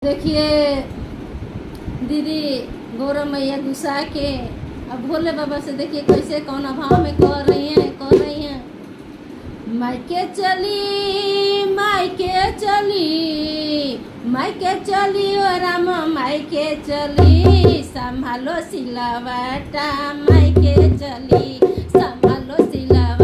देखिए दीदी गौरव मैया गुस्सा के अब भोले बाबा से देखिए कैसे कौन अभाव में कह रही हैं। मायके चली मायके चली ओ राम मायके चली संभालो सिलावटा मायके चली संभालो सिलावटा